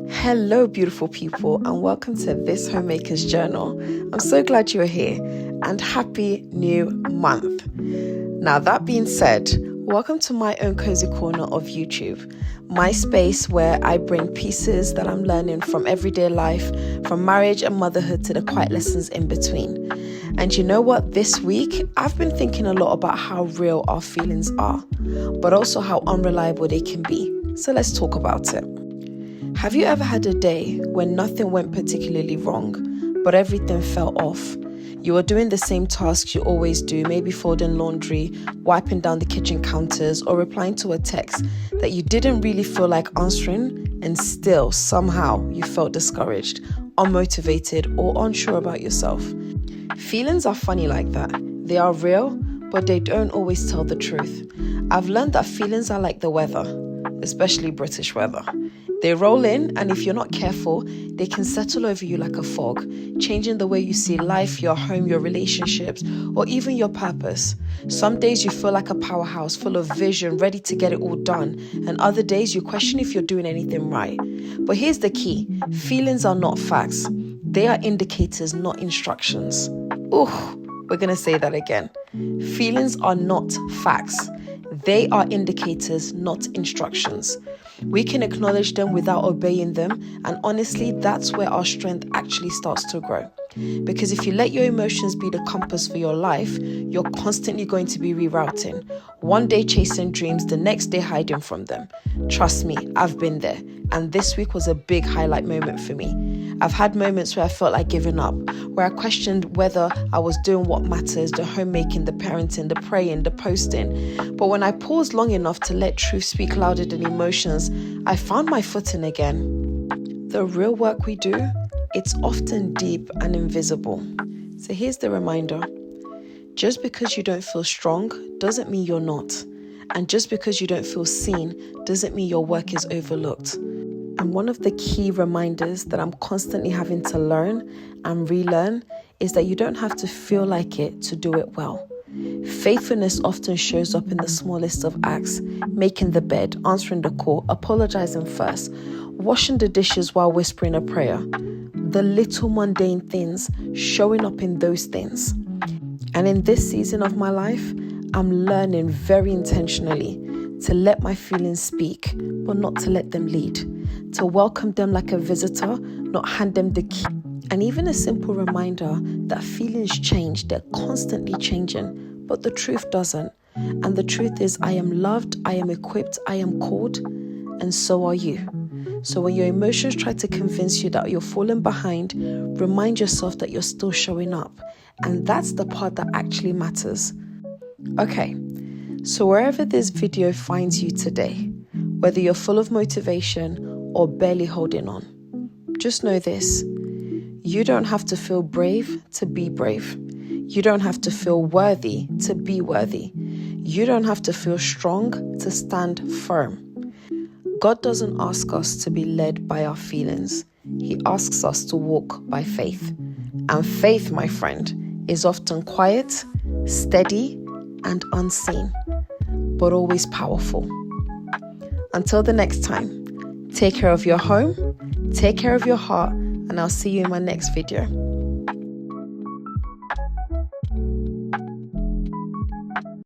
Hello, beautiful people, and welcome to this Homemaker's Journal. I'm so glad you're here, and happy new month. Now, that being said, welcome to my own cozy corner of YouTube, my space where I bring pieces that I'm learning from everyday life, from marriage and motherhood to the quiet lessons in between. And you know what? This week, I've been thinking a lot about how real our feelings are, but also how unreliable they can be. So let's talk about it. Have you ever had a day when nothing went particularly wrong, but everything felt off? You were doing the same tasks you always do, maybe folding laundry, wiping down the kitchen counters, or replying to a text that you didn't really feel like answering, and still, somehow, you felt discouraged, unmotivated, or unsure about yourself. Feelings are funny like that. They are real, but they don't always tell the truth. I've learned that feelings are like the weather, especially British weather. They roll in, and if you're not careful, they can settle over you like a fog, changing the way you see life, your home, your relationships, or even your purpose. Some days you feel like a powerhouse, full of vision, ready to get it all done, and other days you question if you're doing anything right. But here's the key. Feelings are not facts. They are indicators, not instructions. We're going to say that again. Feelings are not facts. They are indicators, not instructions. We can acknowledge them without obeying them, and honestly, that's where our strength actually starts to grow. Because if you let your emotions be the compass for your life, you're constantly going to be rerouting. One day chasing dreams, the next day hiding from them. Trust me, I've been there, and this week was a big highlight moment for me. I've had moments where I felt like giving up, where I questioned whether I was doing what matters, the homemaking, the parenting, the praying, the posting. But when I paused long enough to let truth speak louder than emotions, I found my footing again. The real work we do, it's often deep and invisible. So here's the reminder. Just because you don't feel strong doesn't mean you're not. And just because you don't feel seen doesn't mean your work is overlooked. And one of the key reminders that I'm constantly having to learn and relearn is that you don't have to feel like it to do it well. Faithfulness often shows up in the smallest of acts, making the bed, answering the call, apologizing first, washing the dishes while whispering a prayer. The little mundane things showing up in those things. And in this season of my life, I'm learning very intentionally to let my feelings speak, but not to let them lead. To welcome them like a visitor, not hand them the key. And even a simple reminder that feelings change, they're constantly changing, but the truth doesn't. And the truth is, I am loved, I am equipped, I am called, and so are you. So when your emotions try to convince you that you're falling behind, remind yourself that you're still showing up. And that's the part that actually matters. Okay, so wherever this video finds you today, whether you're full of motivation or barely holding on, just know this. You don't have to feel brave to be brave. You don't have to feel worthy to be worthy. You don't have to feel strong to stand firm. God doesn't ask us to be led by our feelings. He asks us to walk by faith. And faith, my friend, is often quiet, steady, and unseen, but always powerful. Until the next time, take care of your home, take care of your heart, and I'll see you in my next video.